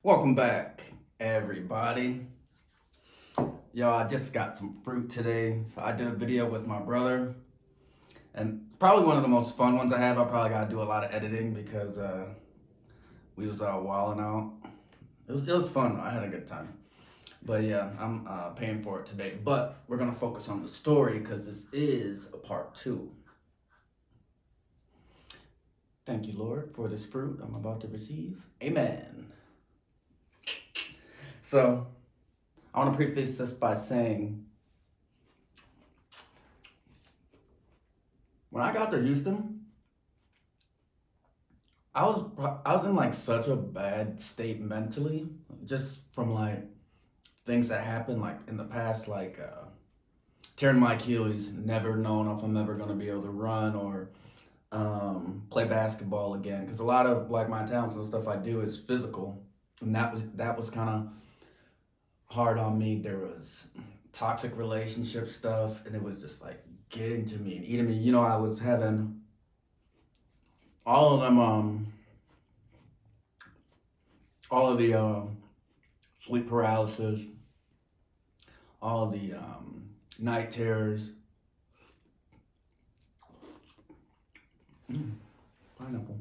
Welcome back, everybody. Yo, I just got some fruit today. So I did a video with my brother, and it's probably one of the most fun ones I have. I probably gotta do a lot of editing because we was wilding out. It was fun. I had a good time. But yeah, I'm paying for it today. But we're gonna focus on the story because this is a part two. Thank you, Lord, for this fruit I'm about to receive. Amen. So I want to preface this by saying, when I got to Houston, I was in like such a bad state mentally, just from like things that happened like in the past, like tearing my Achilles, never knowing if I'm ever gonna be able to run or play basketball again. Because a lot of like my talents and stuff I do is physical, and that was kind of hard on me. There was toxic relationship stuff, and it was just like getting to me and eating me. I was having all of them, all of the sleep paralysis, all of the night terrors. Pineapple.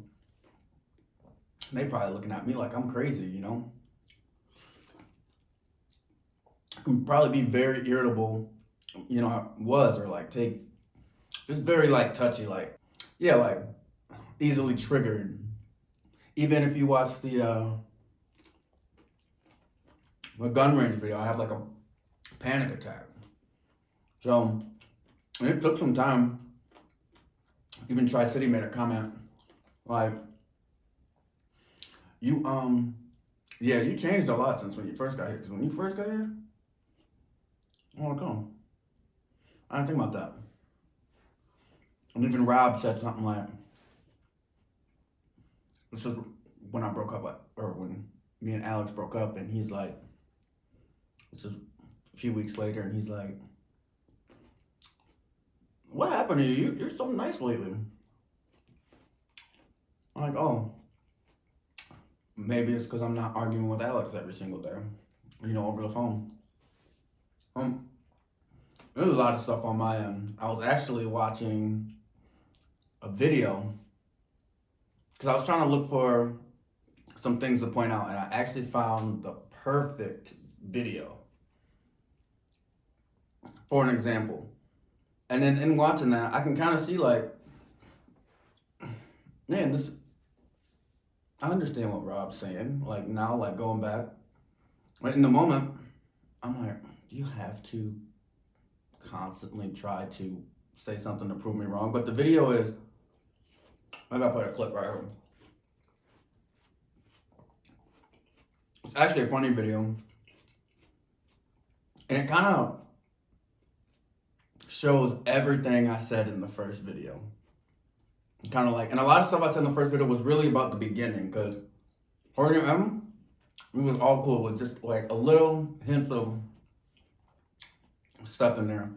They probably looking at me like I'm crazy. I can probably be very irritable, I was, or like it's very like touchy, like, yeah, like easily triggered. Even if you watch the gun range video, I have like a panic attack. So it took some time. Even Tri-City made a comment like, yeah, you changed a lot since when you first got here. Because when you first got here, I want to come. I didn't think about that. And even Rob said something like, this is when I broke up, or when me and Alex broke up, and he's like, this is a few weeks later, and he's like, what happened to you? You're so nice lately. I'm like, oh, maybe it's because I'm not arguing with Alex every single day, over the phone. There's a lot of stuff on my end. I was actually watching a video because I was trying to look for some things to point out, and I actually found the perfect video for an example. And then in watching that, I can kind of see like, man, I understand what Rob's saying. Like now, like going back, but in the moment, I'm like, do you have to constantly try to say something to prove me wrong? But the video is, I gotta put a clip right here. It's actually a funny video, and it kind of shows everything I said in the first video. Kind of like, and a lot of stuff I said in the first video was really about the beginning, because her and Em, we was all cool with just like a little hint of stuff in there.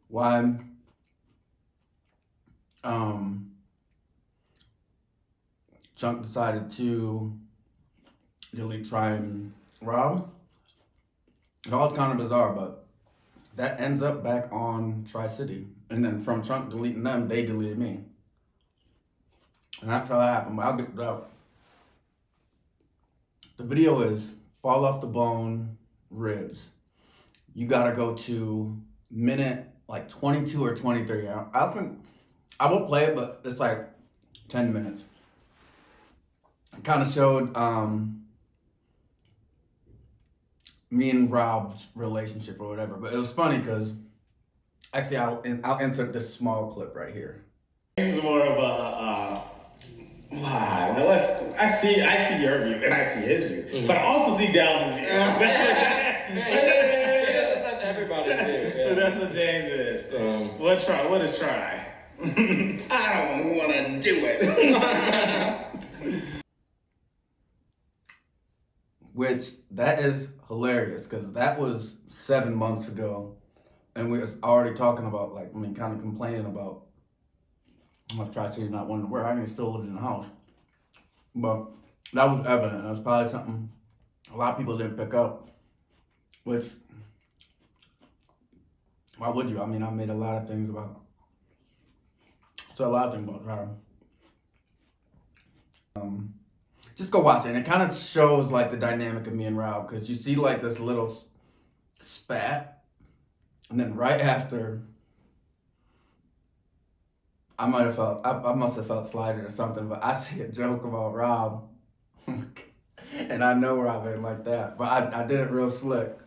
Why Chunk decided to delete Try and Rob. It all kind of bizarre, but that ends up back on Tri-City. And then from Chunk deleting them, they deleted me. And that's how that happened, but I'll get to that. The video is fall off the bone ribs. You gotta go to minute like 22 or 23. I will play it, but it's like 10 minutes. It kind of showed me and Rob's relationship or whatever, but it was funny because actually I'll insert this small clip right here. This is more of a I see your view and I see his view, but I also see Dalvin's view. That's everybody's view. Yeah. That's what James is. What is try? I don't want to do it. Which, that is hilarious, because that was 7 months ago, and we was already talking about, like, kind of complaining about how much Tri-City not wanting to work. I still lived in the house. But that was evident. That's probably something a lot of people didn't pick up, which, why would you? I mean, I made a lot of things about, so a lot of things about Tyra. Just go watch it. And it kind of shows like the dynamic of me and Rob, because you see like this little spat, and then right after, I must have felt slighted or something, but I say a joke about Rob, and I know Rob ain't like that, but I did it real slick.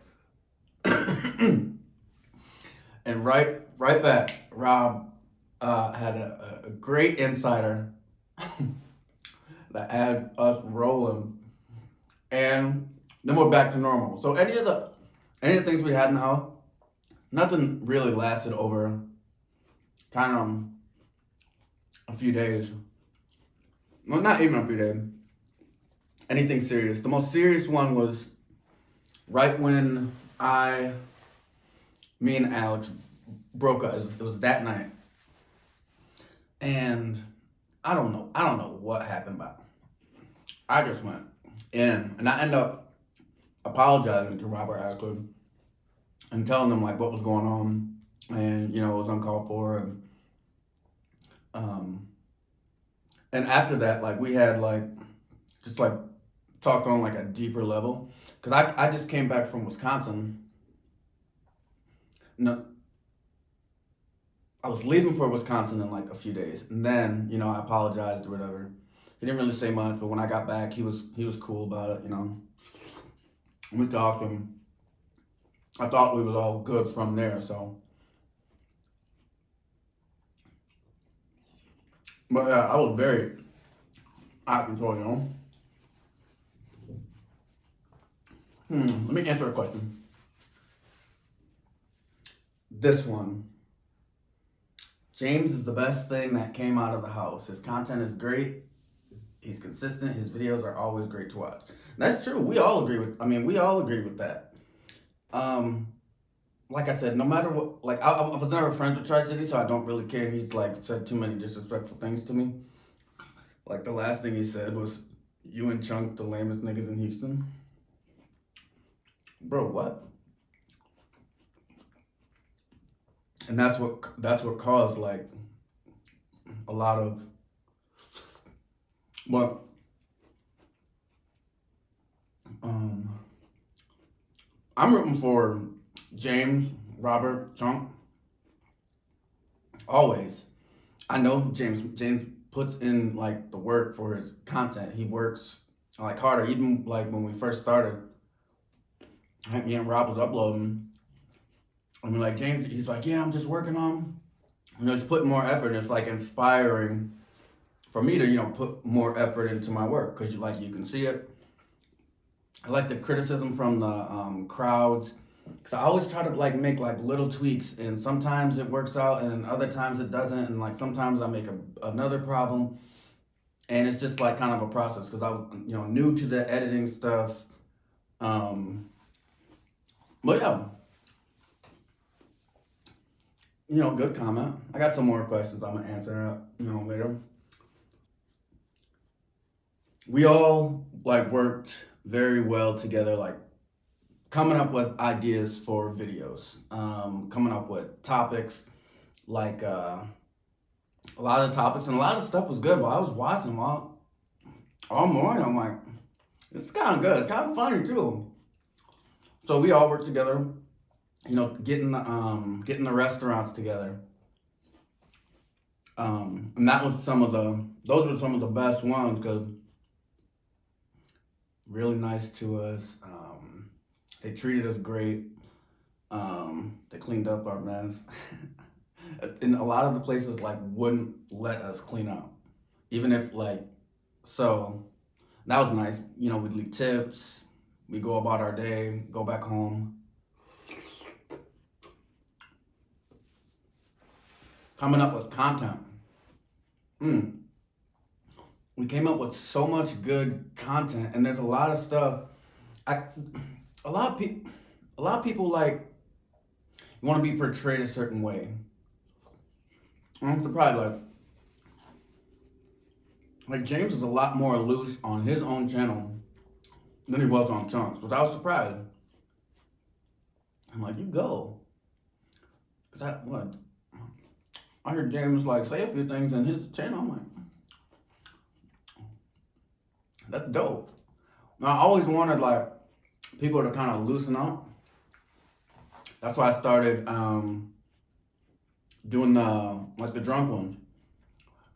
And right back, Rob had a great insider that had us rolling, and then we're back to normal. So any of the things we had now, nothing really lasted over kind of a few days. Well, not even a few days. Anything serious. The most serious one was right when me and Alex broke up. It was that night. And I don't know what happened, but I just went in, and I ended up apologizing to Robert actually, and telling them like what was going on, and it was uncalled for, and after that, like we had like just like talked on like a deeper level, because I just came back from Wisconsin. No, I was leaving for Wisconsin in like a few days, and then I apologized or whatever. He didn't really say much, but when I got back, he was cool about it. We talked, and I thought we was all good from there. So, but yeah, I was very out of control. Let me answer a question. This one. James is the best thing that came out of the house. His content is great. He's consistent. His videos are always great to watch. That's true. We all agree with that. Like I said, no matter what, like I was never friends with Tri-City, so I don't really care. He's like said too many disrespectful things to me. Like the last thing he said was, "You and Chunk, the lamest niggas in Houston." Bro, what? And that's what caused like a lot of what I'm rooting for James, Robert, Chunk. Always. I know James puts in like the work for his content. He works like harder. Even like when we first started, me and Rob was uploading. I mean, like James, he's like, yeah, I'm just working on, just putting more effort. And it's like inspiring for me to, put more effort into my work, because you can see it. I like the criticism from the crowds, because I always try to like make like little tweaks, and sometimes it works out, and other times it doesn't, and like sometimes I make another problem, and it's just like kind of a process, because I was new to the editing stuff, but yeah. Good comment. I got some more questions I'm gonna answer, later. We all like worked very well together, like coming up with ideas for videos, coming up with topics, like a lot of the topics, and a lot of stuff was good. But I was watching them all morning. I'm like, it's kind of good. It's kind of funny too. So we all worked together. Getting the restaurants together. And that was those were some of the best ones, because really nice to us. They treated us great. They cleaned up our mess. And a lot of the places like wouldn't let us clean up, even if so that was nice. We'd leave tips. We go about our day, go back home. Coming up with content. We came up with so much good content, and there's a lot of stuff. A lot of people like want to be portrayed a certain way. I'm probably like, like James is a lot more loose on his own channel than he was on Chunks, which I was surprised. I'm like, you go. Cause I heard James like say a few things in his channel. I'm like, that's dope. Now I always wanted like people to kind of loosen up. That's why I started doing the drunk ones.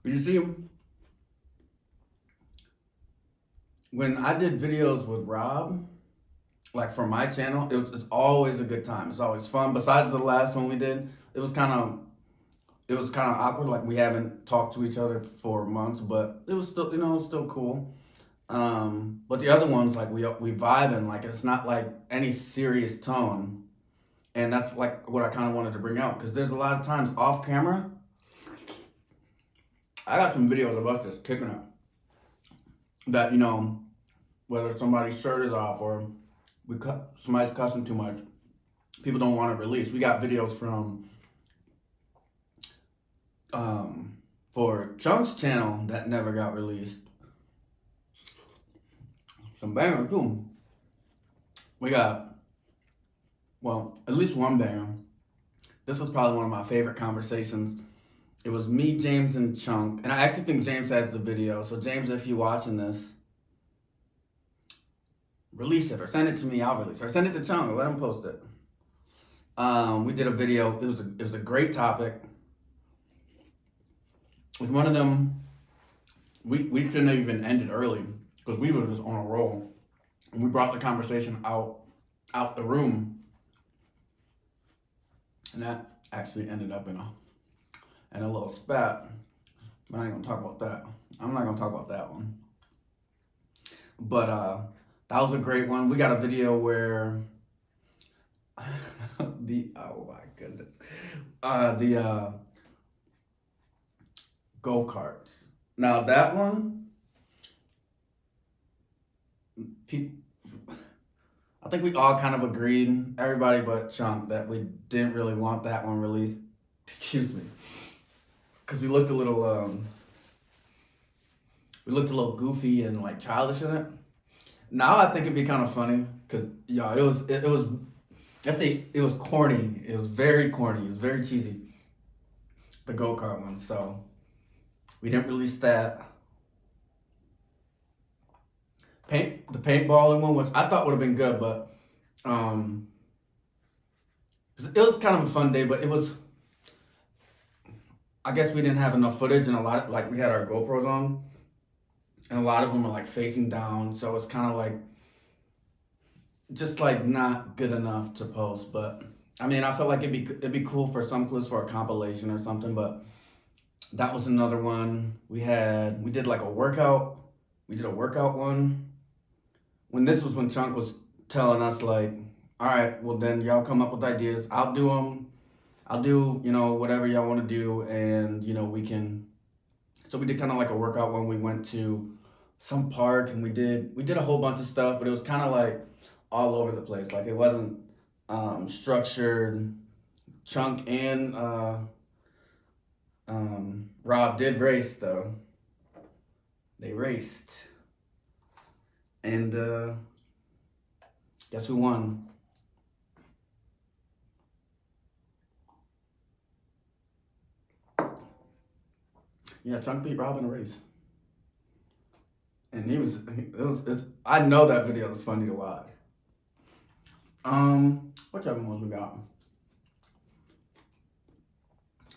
Did you see him? When I did videos with Rob, like for my channel, it's always a good time. It's always fun. Besides the last one we did, it was kind of awkward. Like we haven't talked to each other for months, but it was still, it was still cool. But the other ones, like we vibing, like it's not like any serious tone, and that's like what I kind of wanted to bring out because there's a lot of times off camera. I got some videos of us just kicking it. That whether somebody's shirt is off or somebody's cussing too much, people don't want to release. We got videos from for Chunk's channel that never got released. Some bangers too. We got, well, at least one banger. This was probably one of my favorite conversations. It was me, James, and Chunk. And I actually think James has the video. So James, if you're watching this, release it or send it to me, I'll release it. Or send it to Chunk, let him post it. We did a video. It was a great topic. It was one of them, we shouldn't have even ended early because we were just on a roll. And we brought the conversation out the room. And that actually ended up in a little spat. But I ain't gonna talk about that. I'm not gonna talk about that one. But that was a great one. We got a video where oh my goodness. The go-karts. Now that one, I think we all kind of agreed, everybody but Chunk, that we didn't really want that one released. Excuse me. Because we looked a little goofy and like childish in it. Now I think it'd be kind of funny because it was corny. It was very corny. It was very cheesy. The go-kart one. So we didn't release that. The paintballing one, which I thought would have been good, but it was kind of a fun day, but it was, I guess we didn't have enough footage and a lot of, like we had our GoPros on and a lot of them are like facing down. So it's kind of like, just like not good enough to post. But I mean, I felt like it'd be cool for some clips for a compilation or something, but that was another one. We did like a workout. We did a workout one. This was when Chunk was telling us like, all right, well then y'all come up with ideas. I'll do them. I'll do, whatever y'all want to do. And, we can, so we did kind of like a workout one. We went to some park and we did a whole bunch of stuff, but it was kind of like all over the place. Like it wasn't structured. Chunk and Rob did race though. They raced. And guess who won? Yeah, Chunk beat Rob in a race. And I know that video was funny to watch. Which other ones we got?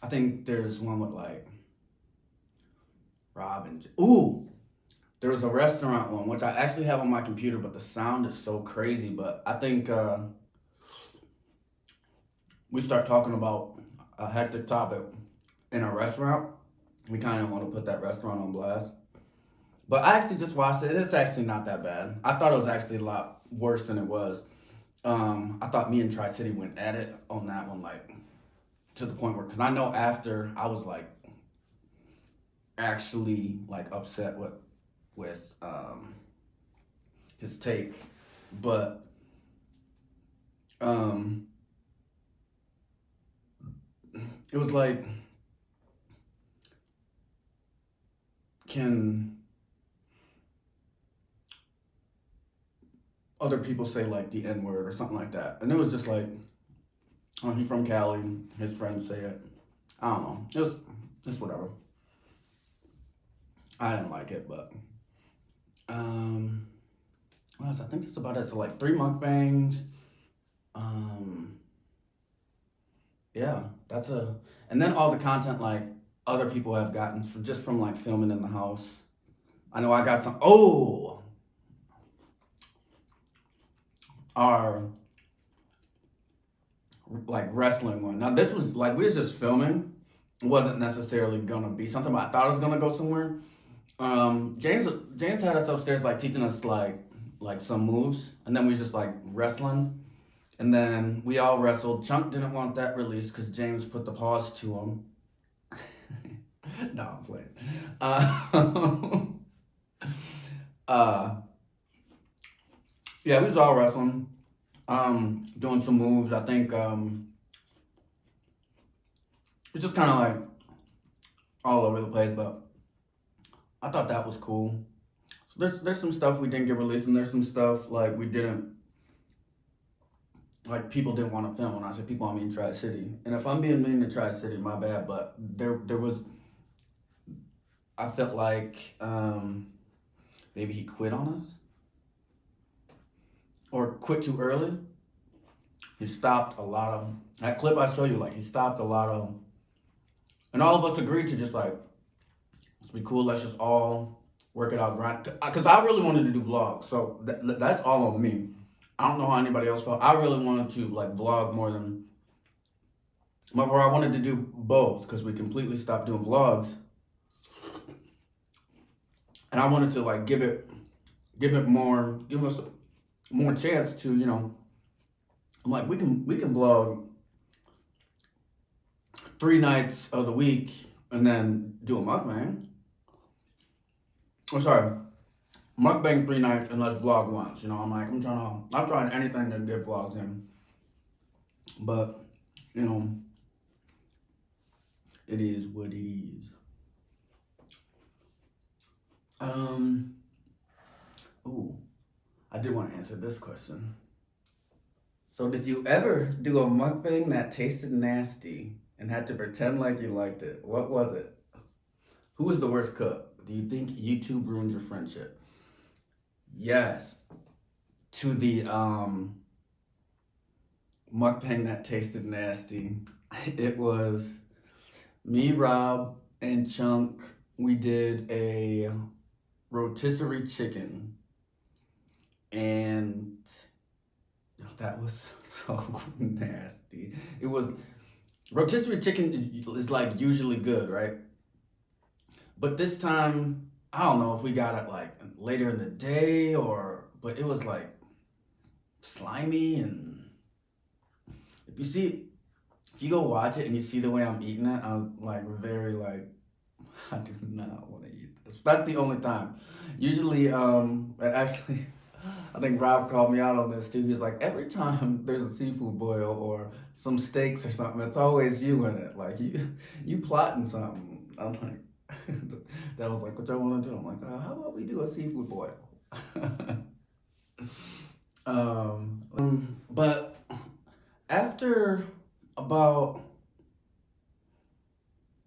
I think there's one with like Rob and there was a restaurant one, which I actually have on my computer, but the sound is so crazy. But I think we start talking about a hectic topic in a restaurant. We kind of want to put that restaurant on blast. But I actually just watched it. It's actually not that bad. I thought it was actually a lot worse than it was. I thought me and Tri-City went at it on that one, like, to the point where, because I know after I was, like, actually, like, upset with his take. But, it was like, can other people say like the N word or something like that, and it was just like, oh, he's from Cali, his friends say it. I don't know. It's whatever. I didn't like it, but what else? I think that's about it. So like 3 mukbangs. Yeah, and then all the content like other people have gotten from like filming in the house. I know I got some. Oh, our like wrestling one. Now this was like we was just filming. It wasn't necessarily gonna be something, but I thought it was gonna go somewhere. James had us upstairs like teaching us like some moves, and then we was just like wrestling, and then we all wrestled. Chunk didn't want that released because James put the pause to him. No, I'm playing. Yeah, we was all wrestling, doing some moves. I think it's just kind of like all over the place, but I thought that was cool. So there's some stuff we didn't get released, and there's some stuff like we didn't like people didn't want to film. When I say people, I mean Tri-City. And if I'm being mean to Tri-City, my bad. But there was, I felt like maybe he quit on us or quit too early. He stopped a lot of that clip I show you. Like he stopped a lot of, and all of us agreed to just like, let's be cool. Let's just all work it out, grind. Because I really wanted to do vlogs, so that's all on me. I don't know how anybody else felt. I really wanted to like vlog more than, or I wanted to do both because we completely stopped doing vlogs, and I wanted to like give us more chance to, you know. I'm like, we can vlog 3 nights of the week and then do a mukbang. Oh, sorry, mukbang 3 nights and let's vlog once. You know, I'm like, I'm trying anything to get vlogs in. But, you know, it is what it is. Ooh, I did want to answer this question. So did you ever do a mukbang that tasted nasty and had to pretend like you liked it? What was it? Who was the worst cook? Do you think YouTube ruined your friendship? Yes. To the mukbang that tasted nasty. It was me, Rob, and Chunk. We did a rotisserie chicken. And that was so nasty. It was, rotisserie chicken is like usually good, right? But this time, I don't know if we got it like later in the day but it was like slimy. And if you go watch it and you see the way I'm eating it, I'm like very like, I do not want to eat this. That's the only time. Usually, actually, I think Rob called me out on this too. He was like, every time there's a seafood boil or some steaks or something, it's always you in it. Like you plotting something. I'm like, that was like, what y'all want to do? I'm like, how about we do a seafood boil? But after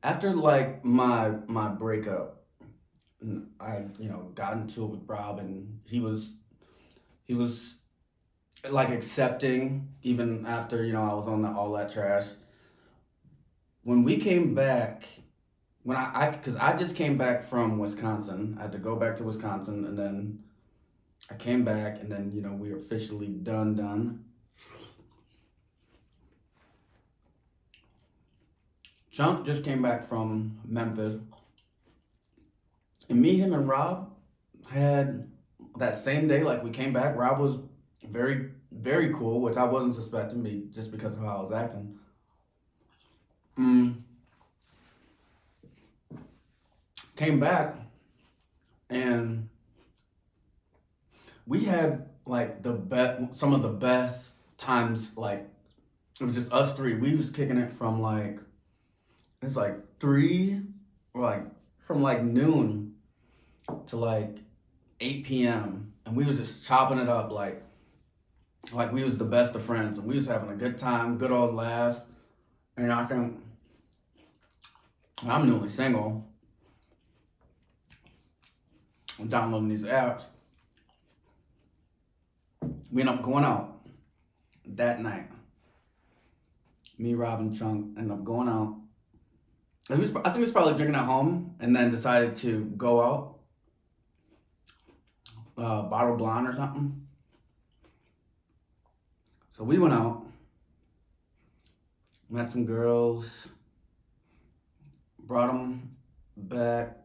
like my breakup, I got into it with Rob, and he was like accepting even after I was on all that trash. When we came back, because I just came back from Wisconsin, I had to go back to Wisconsin, and then I came back, and then we were officially done. Chunk just came back from Memphis, and me, him, and Rob had that same day, like we came back. Rob was very, very cool, which I wasn't suspecting just because of how I was acting. Came back, and we had like some of the best times. Like it was just us three. We was kicking it from like it's like 3 or like from like noon to like 8 p.m. and we was just chopping it up. Like like we was the best of friends, and we was having a good time, good old laughs. And I think I'm newly single. I'm downloading these apps. We end up going out that night. Me, Rob, and Chunk end up going out. I think he was probably drinking at home, and then decided to go out, bottle blonde or something. So we went out, met some girls, brought them back.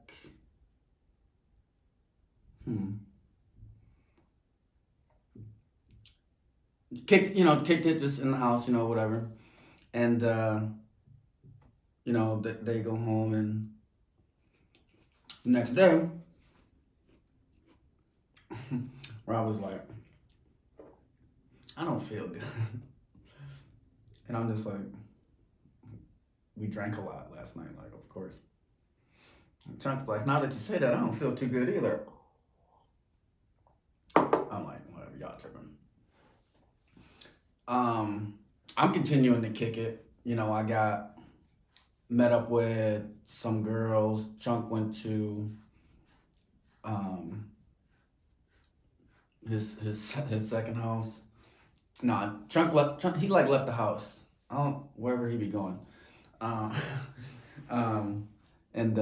Kicked it just in the house, whatever. And, they go home, and the next day, Rob was like, I don't feel good. And I'm just like, we drank a lot last night, like, of course. And Chunk's like, now that you say that, I don't feel too good either. I'm like, whatever, y'all tripping. I'm continuing to kick it. I got met up with some girls. Chunk went to his second house. Nah, Chunk left. He left the house. Wherever he be going. And I don't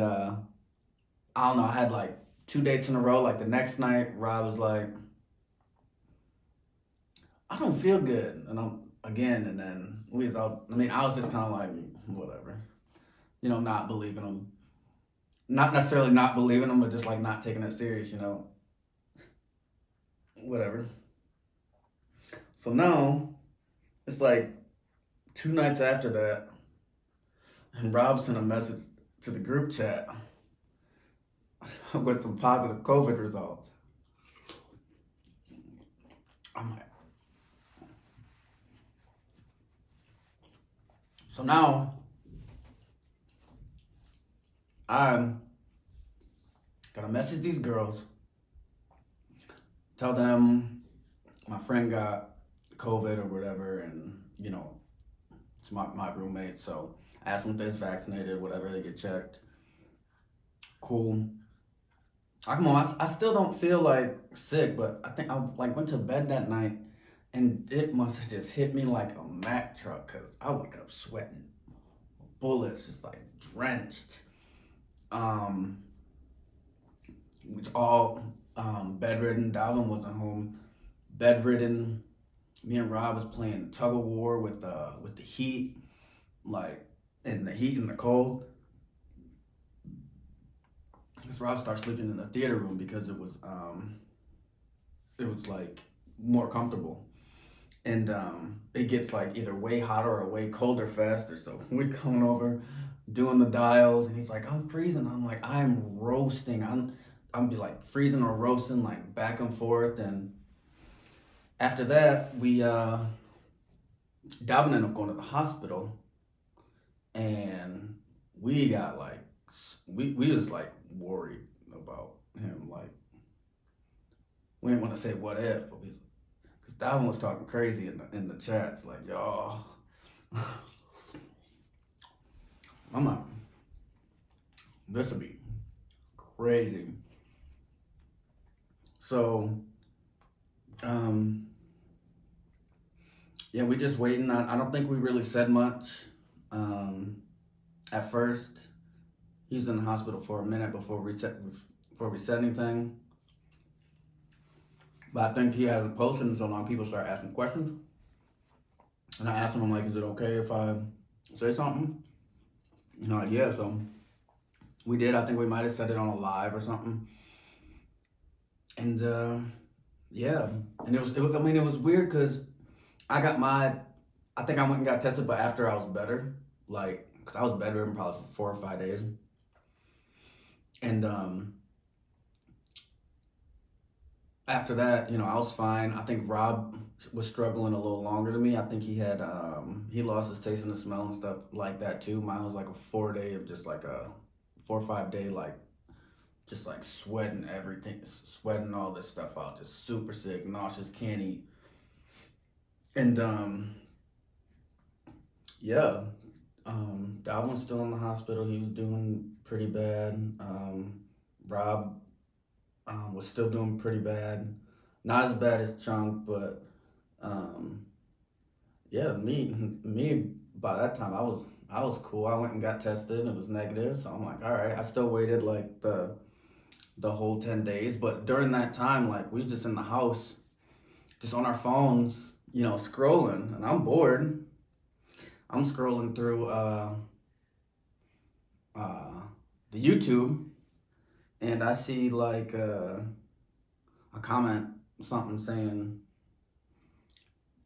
know. I had like 2 dates in a row. Like the next night, Rob was like, I don't feel good, and and then we was out. I mean, I was just kind of like, whatever, not believing him. Not necessarily not believing him, but just like not taking it serious, whatever. So now, it's like 2 nights after that, and Rob sent a message to the group chat with some positive COVID results. I'm like, so now, I'm gonna message these girls, tell them my friend got COVID or whatever, and it's my roommate, so ask them if they're vaccinated, whatever, they get checked. Cool. I come on, I still don't feel like sick, but I think I went to bed that night, and it must have just hit me like a Mack truck, because I wake up sweating. Bullets, just like drenched. We was all bedridden. Dalvin wasn't home. Bedridden. Me and Rob was playing tug of war with the heat, like in the heat and the cold. Because Rob started sleeping in the theater room because it was like more comfortable. And it gets like either way hotter or way colder faster. So we coming over, doing the dials, and he's like, I'm freezing. I'm like, I'm roasting. I'm be like freezing or roasting, like back and forth. And after that, Dalvin ended up going to the hospital, and we got like, we was like worried about him. Like, we didn't want to say what if, but because Dalvin was talking crazy in the chats, like, y'all. I'm like, this would be crazy. So, yeah, we just waiting. I don't think we really said much. At first, he was in the hospital for a minute before we said anything. But I think he hasn't posted, so a lot of people start asking questions. And I asked him, I'm like, is it okay if I say something? Like, yeah, so we did. I think we might have said it on a live or something. And yeah, and it was weird because I think I went and got tested, but after I was better, like, because I was bedridden probably for 4 or 5 days. And after that, I was fine. I think Rob was struggling a little longer than me. I think he had he lost his taste and the smell and stuff like that too. Mine was like a 4 day of just like a 4 or 5 day, like just like sweating everything, sweating all this stuff out, just super sick, nauseous, can't eat. And yeah, Dalvin's still in the hospital. He was doing pretty bad. Rob was still doing pretty bad. Not as bad as Chunk, but um, yeah, me. By that time, I was cool. I went and got tested. It was negative, so I'm like, all right. I still waited like the whole 10 days, but during that time, like we was just in the house, just on our phones, scrolling, and I'm bored. I'm scrolling through uh, the YouTube, and I see like a comment, something saying,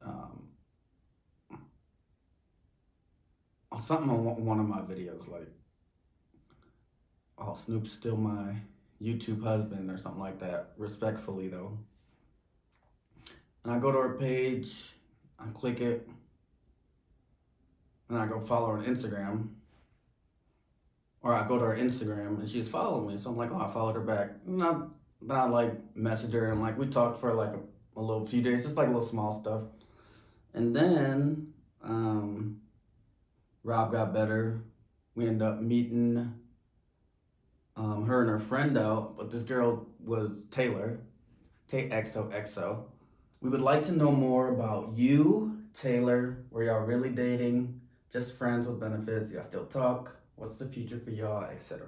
um, something on one of my videos, like, "Oh, Snoop's still my YouTube husband" or something like that. Respectfully, though. And I go to her page, I click it, and I go follow her on Instagram. Or I go to her Instagram and she's following me. So I'm like, oh, I followed her back. Then I like messaged her and like we talked for like a little few days, just like a little small stuff. And then Rob got better. We ended up meeting her and her friend out, but this girl was Taylor, TayXOXO. We would like to know more about you, Taylor. Were y'all really dating? Just friends with benefits? Y'all still talk? What's the future for y'all, etc.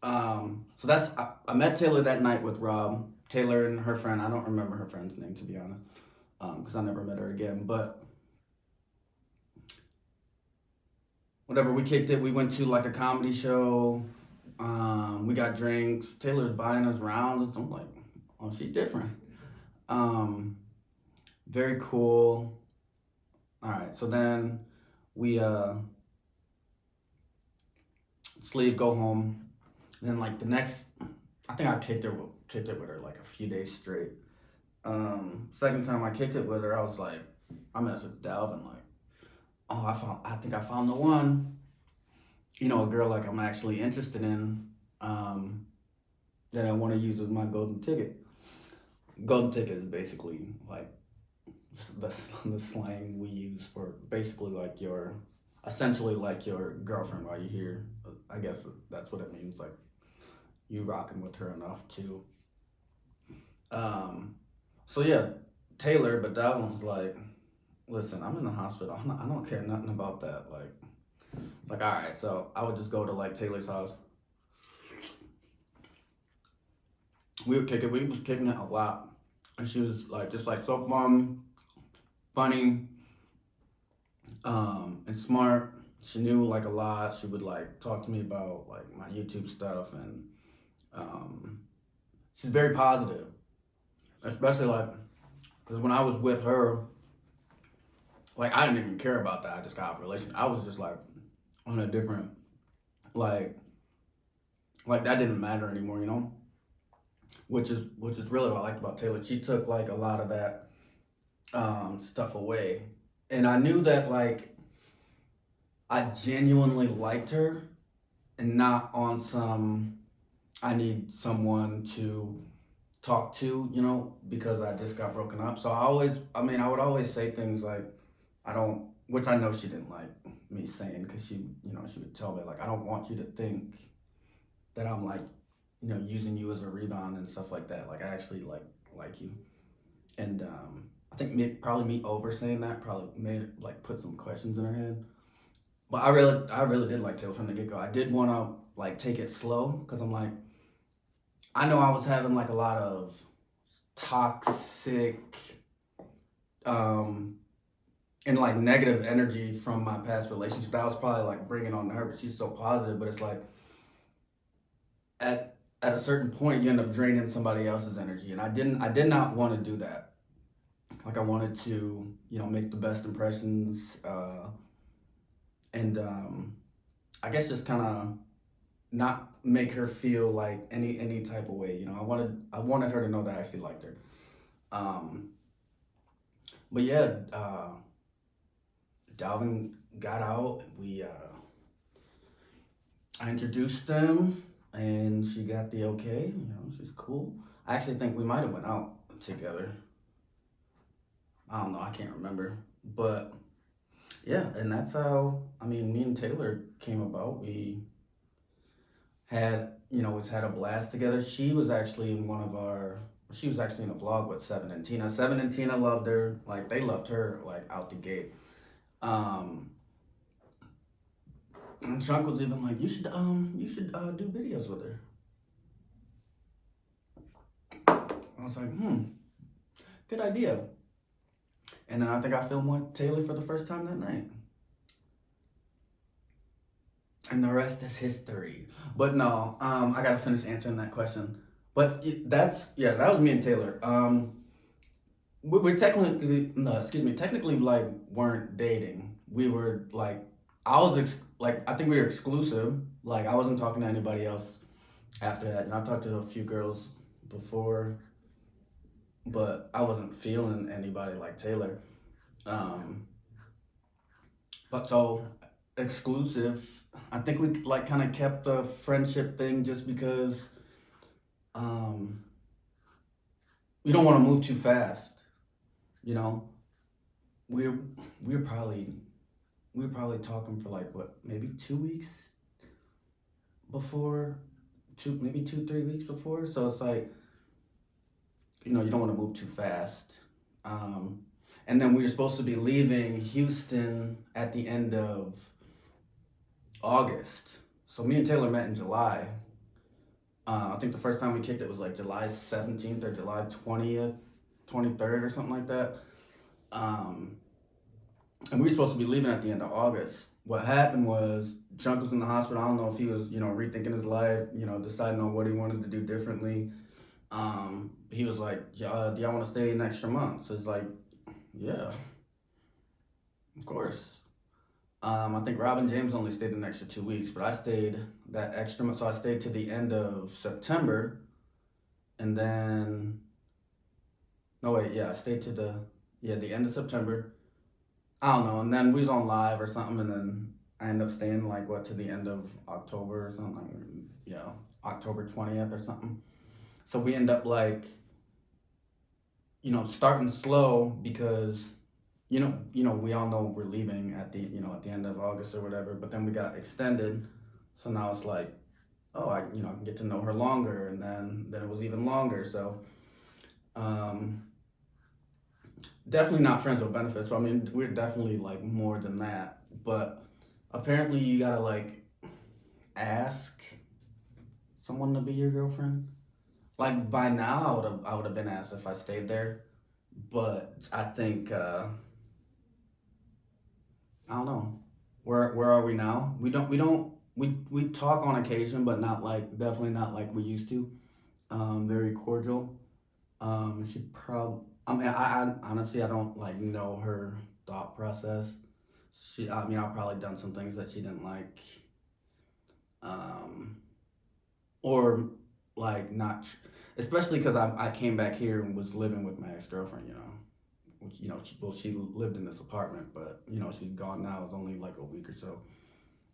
So I met Taylor that night with Rob. Taylor and her friend. I don't remember her friend's name, to be honest, because I never met her again. But whatever, we kicked it. We went to like a comedy show. We got drinks. Taylor's buying us rounds. I'm like, oh, she different. Very cool. All right, so then we sleep, go home, and then like the next, I think I kicked it with her like a few days straight. Second time I kicked it with her, I was like, I messaged Dalvin like, oh, I think I found the one. A girl like I'm actually interested in, that I want to use as my golden ticket. Golden ticket is basically like the slang we use for basically like essentially like your girlfriend while you're here. I guess that's what it means. Like you rocking with her enough to. So yeah, Taylor, but that one was like, listen, I'm in the hospital. I don't care nothing about that. Like all right. So I would just go to like Taylor's house. We would kick it. We was kicking it a lot, and she was like just like so fun, funny, and smart. She knew like a lot. She would like talk to me about like my YouTube stuff, and she's very positive, especially like because when I was with her, like I didn't even care about that. I just got a relation. I was just like on a different like that didn't matter anymore, which is really what I liked about Taylor. She took like a lot of that stuff away, and I knew that like I genuinely liked her and not on some I need someone to talk to, because I just got broken up. So I would always say things like, I don't, which I know she didn't like me saying, because she would tell me like, I don't want you to think that I'm like, using you as a rebound and stuff like that. Like I actually like you. And I think probably me over saying that probably made like put some questions in her head. But I really did like Taylor from the get go. I did want to like take it slow because I'm like, I know I was having like a lot of toxic, and like negative energy from my past relationship. That was probably like bringing on her, but she's so positive. But it's like at a certain point, you end up draining somebody else's energy, and I did not want to do that. Like I wanted to, make the best impressions, and I guess just kind of not make her feel like any type of way. I wanted her to know that I actually liked her. But yeah, Dalvin got out. I introduced them, and she got the okay. She's cool. I actually think we might have went out together. I don't know, I can't remember. But yeah, and that's how, I mean, me and Taylor came about. We had, we had a blast together. She was actually in a vlog with Seven and Tina. Seven and Tina loved her, like they loved her, like out the gate. Um, and Chunk was even like, you should do videos with her. I was like, good idea. And then I think I filmed with Taylor for the first time that night. And the rest is history. But no, I gotta finish answering that question. But that was me and Taylor. We're technically, no, excuse me, technically like weren't dating. We were like, I think we were exclusive. Like I wasn't talking to anybody else after that. And I talked to a few girls before, but I wasn't feeling anybody like Taylor. Um, but so exclusive. I think we like kind of kept the friendship thing just because um, we don't want to move too fast. You know, we're we're probably we were probably talking for like what, maybe 2 weeks before, maybe 2 3 weeks before. So it's like, you don't want to move too fast. Um, and then we were supposed to be leaving Houston at the end of August. So me and Taylor met in July. I think the first time we kicked it was like July 17th or July 20th, 23rd or something like that. Um, and we were supposed to be leaving at the end of August. What happened was Chunk was in the hospital. I don't know if he was, rethinking his life, deciding on what he wanted to do differently. He was like, yeah, do y'all want to stay an extra month? So it's like, yeah, of course. I think Robin James only stayed an extra 2 weeks, but I stayed that extra month. So I stayed to the end of September, and then no wait, yeah, I stayed to the end of September. I don't know, and then we was on live or something, and then I ended up staying like what, to the end of October or something. Yeah, October 20th or something. So we end up like, starting slow because we all know we're leaving at the end of August or whatever, but then we got extended. So now it's like, oh, I can get to know her longer, and then it was even longer. So um, definitely not friends with benefits. But I mean, we're definitely like more than that. But apparently, you gotta like ask someone to be your girlfriend. Like by now, I would have been asked if I stayed there, but I think I don't know. Where are we now? We talk on occasion, but not like, definitely not like we used to. Very cordial. She probably. I mean, I honestly, I don't like know her thought process. I mean, I've probably done some things that she didn't like, um, or like not, especially because I came back here and was living with my ex girlfriend. Which, she lived in this apartment, but she's gone now. It's only like a week or so,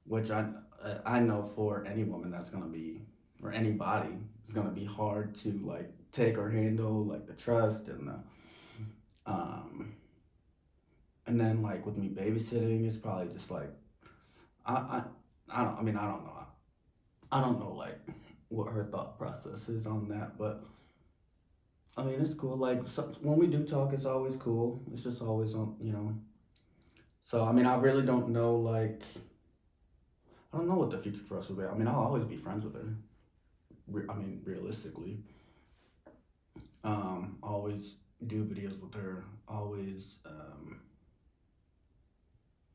which I know for any woman that's gonna be, or anybody, it's gonna be hard to like take or handle like the trust um and then like with me babysitting, it's probably just like I I I don't, I mean, I don't know like what her thought process is on that, but I mean it's cool. Like when we do talk, it's always. It's just always on. So I mean, I really don't know. Like I don't know what the future for us will be. I mean, I'll always be friends with her. I mean, realistically, always do videos with her. Always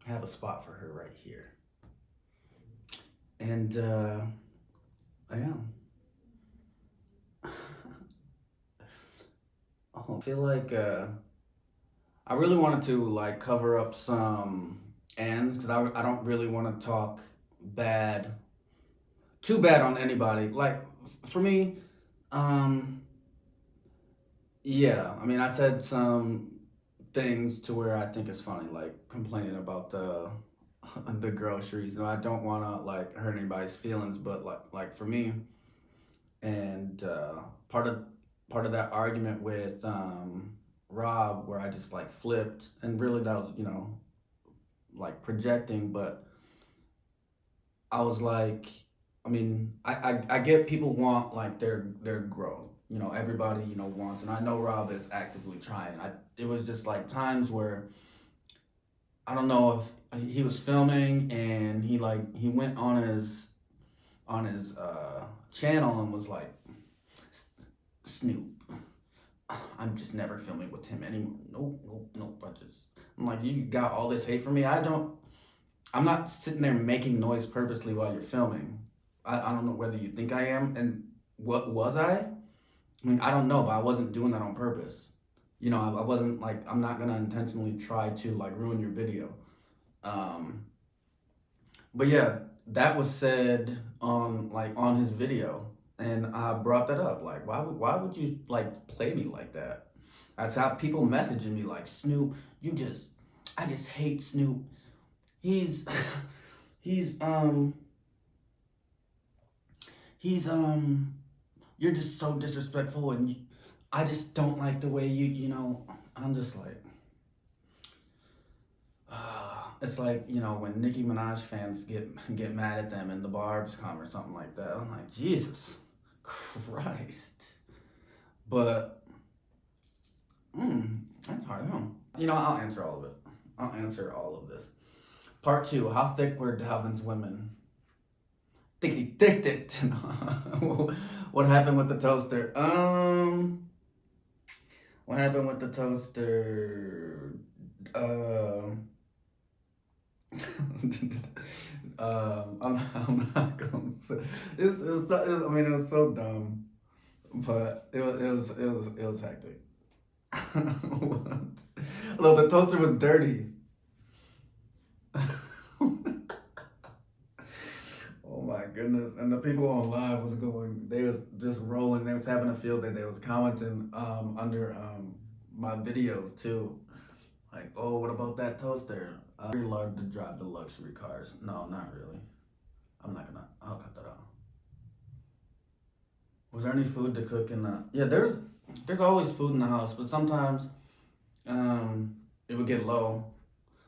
have a spot for her right here. And I am. I feel like I really wanted to like cover up some ends because I don't really want to talk bad, too bad on anybody. Like for me, um, yeah. I mean, I said some things to where I think it's funny, like complaining about the groceries. No, I don't want to like hurt anybody's feelings, but like for me, and part of that argument with Rob where I just like flipped, and really that was, like projecting, but I was like, I mean, I get people want like their growth. Everybody, wants, and I know Rob is actively trying. It was just like times where I don't know if he was filming and he went on his channel and was like, Snoop, I'm just never filming with him anymore. Nope, nope, nope. I'm like, you got all this hate for me. I'm not sitting there making noise purposely while you're filming. I don't know whether you think I am, and what was I? I mean, I don't know, but I wasn't doing that on purpose. I wasn't like, I'm not gonna intentionally try to like ruin your video. Um, but yeah, that was said on his video, and I brought that up. Like, why would you like play me like that? That's how people messaging me like, Snoop, I just hate Snoop. He's he's he's you're just so disrespectful, and I just don't like the way I'm just like, it's like, when Nicki Minaj fans get mad at them in the Barb's come or something like that. I'm like, Jesus Christ. But that's hard, huh? I'll answer all of it. I'll answer all of this. Part 2, how thick were Dalvin's women? Thickety thick. What happened with the toaster? What happened with the toaster? I'm not gonna say. I mean, it was so dumb, but it was hectic. Look, the toaster was dirty. Oh my goodness! And the people on live was going. They was just rolling. They was having a field day. They was commenting under my videos too. Like, oh, what about that toaster? I really love to drive the luxury cars. No, not really. I'll cut that out. Was there any food to cook in the? Yeah, there's always food in the house, but sometimes it would get low.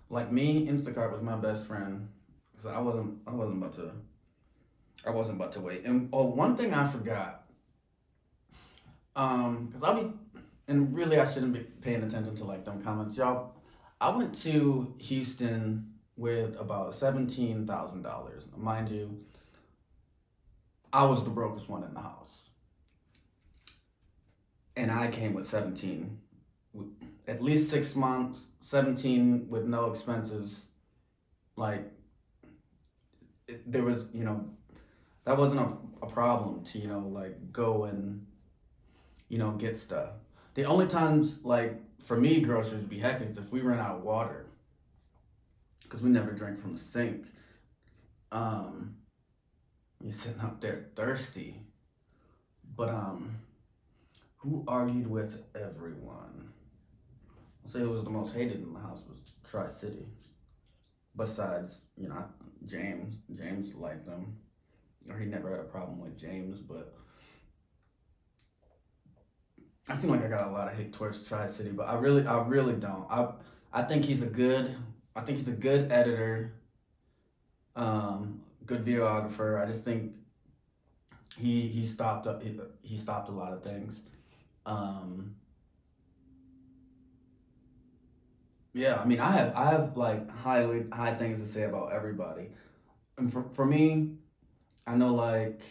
Like me, Instacart was my best friend, because I wasn't about to wait. And one thing I forgot, because and really I shouldn't be paying attention to like them comments, y'all. I went to Houston with about $17,000. Mind you, I was the brokest one in the house, and I came with 17, with at least 6 months, 17 with no expenses. Like, there was, that wasn't a problem to, like go and, get stuff. The only times, like, for me, groceries be hectic is if we ran out of water, because we never drank from the sink. You're sitting up there thirsty. But, who argued with everyone? I'll say who was the most hated in the house was Tri-City. Besides, James. James liked them. Or he never had a problem with James, but I feel like I got a lot of hate towards Tri-City, but I really don't. I think he's a good editor, good videographer. I just think he stopped a lot of things. Yeah, I mean, I have like high things to say about everybody, and for me, I know like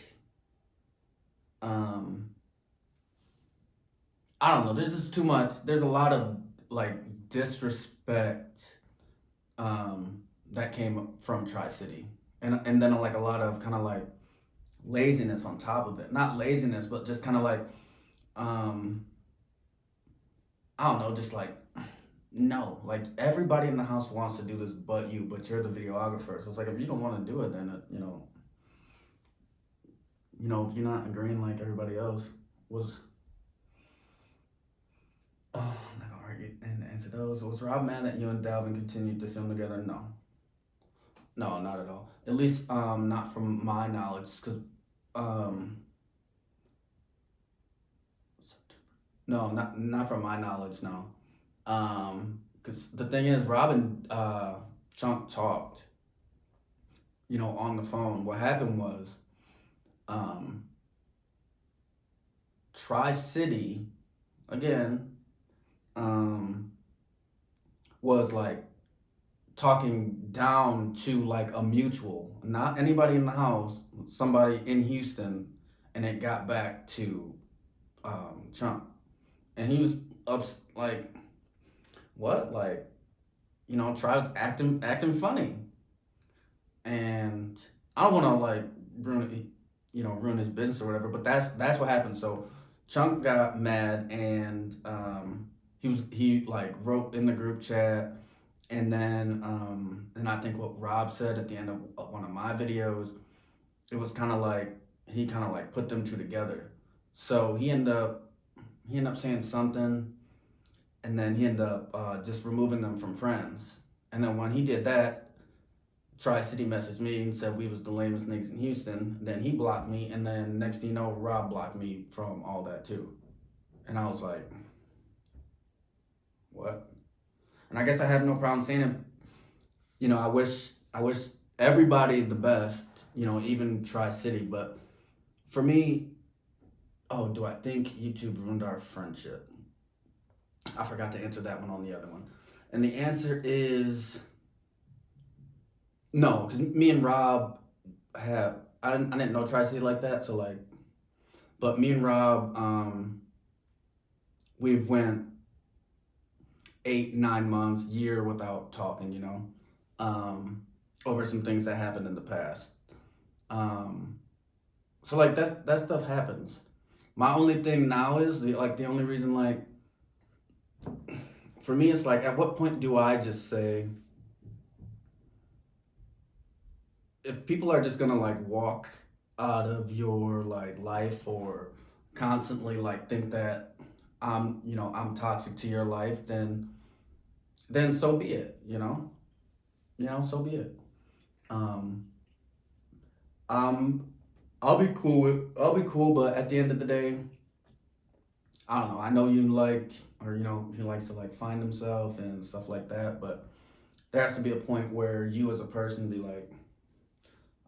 I don't know. This is too much. There's a lot of like disrespect that came from Tri-City, and then like a lot of kind of like laziness on top of it. Not laziness, but just kind of like I don't know, just like no, like everybody in the house wants to do this, but you're the videographer. So it's like if you don't want to do it, then if you're not agreeing like everybody else was. Oh, I'm not gonna argue and answer those. Was Rob mad that you and Dalvin continued to film together? No. No, not at all. At least not from my knowledge, because no, not from my knowledge, no. Because the thing is, Rob and Chunk talked, on the phone. What happened was, Tri-City, again, was like talking down to like a mutual, not anybody in the house, somebody in Houston, and it got back to Chunk, and he was like, what, like, Tri was acting funny, and I don't want to like ruin his business or whatever, but that's what happened. So Chunk got mad, and he like wrote in the group chat, and then I think what Rob said at the end of one of my videos, it was kind of like he kind of like put them two together. So he ended up saying something, and then he ended up just removing them from friends. And then when he did that, Tri-City messaged me and said we was the lamest niggas in Houston. Then he blocked me, and then next thing you know, Rob blocked me from all that too. And I was like, what? And I guess I have no problem saying it. I wish everybody the best, even Tri-City. But for me, do I think YouTube ruined our friendship? I forgot to answer that one on the other one. And the answer is no, because me and Rob I didn't know Tri-City like that, so like, but me and Rob, we've went 8-9 months, year without talking, over some things that happened in the past. So like that stuff happens. My only thing now is the only reason, like, for me, it's like, at what point do I just say, if people are just gonna like walk out of your like life, or constantly like think that I'm toxic to your life, then so be it, so be it. I'll be cool, but at the end of the day, I don't know. I know he likes to like find himself and stuff like that, but there has to be a point where you as a person be like,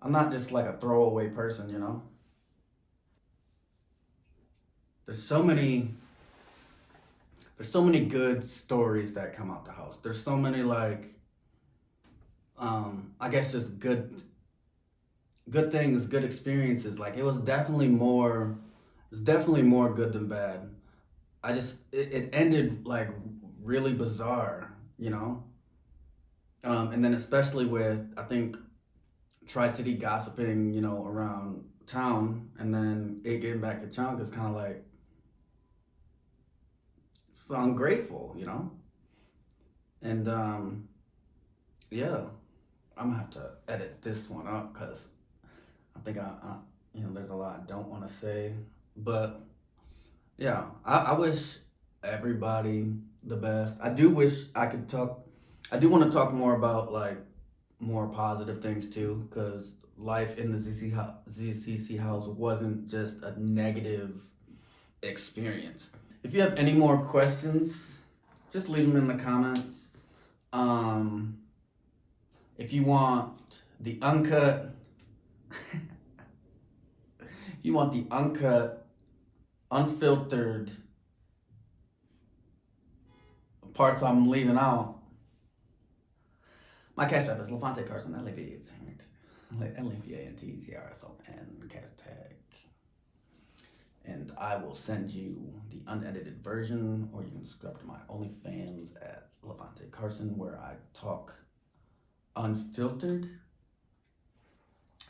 I'm not just like a throwaway person, There's so many good stories that come out the house. There's so many like, I guess just good things, good experiences. Like it was definitely more good than bad. It ended like really bizarre, and then especially with, I think, Tri-City gossiping, around town, and then it getting back to Chunk is kind of like, so ungrateful, and yeah, I'm gonna have to edit this one up, because I think I there's a lot I don't want to say, but yeah, I wish everybody the best. I do wish I could talk. I do want to talk more about like more positive things too, because life in the ZCC house wasn't just a negative experience. If you have any more questions, just leave them in the comments. If you want the uncut, unfiltered parts I'm leaving out, my cash app is Lecarson, LEVANTCRSO, and hashtag. And I will send you the unedited version, or you can subscribe to my OnlyFans at Lecarson, where I talk unfiltered.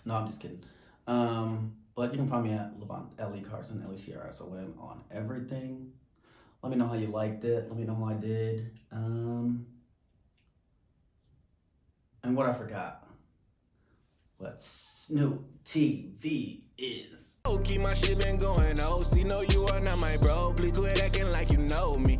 No, I'm just kidding. But you can find me at Lecarson, LECRSON, on everything. Let me know how you liked it. Let me know how I did. And what I forgot. What Snoop TV is. Keep my shit been going, oh, see, no, you are not my bro. Please quit acting like you know me.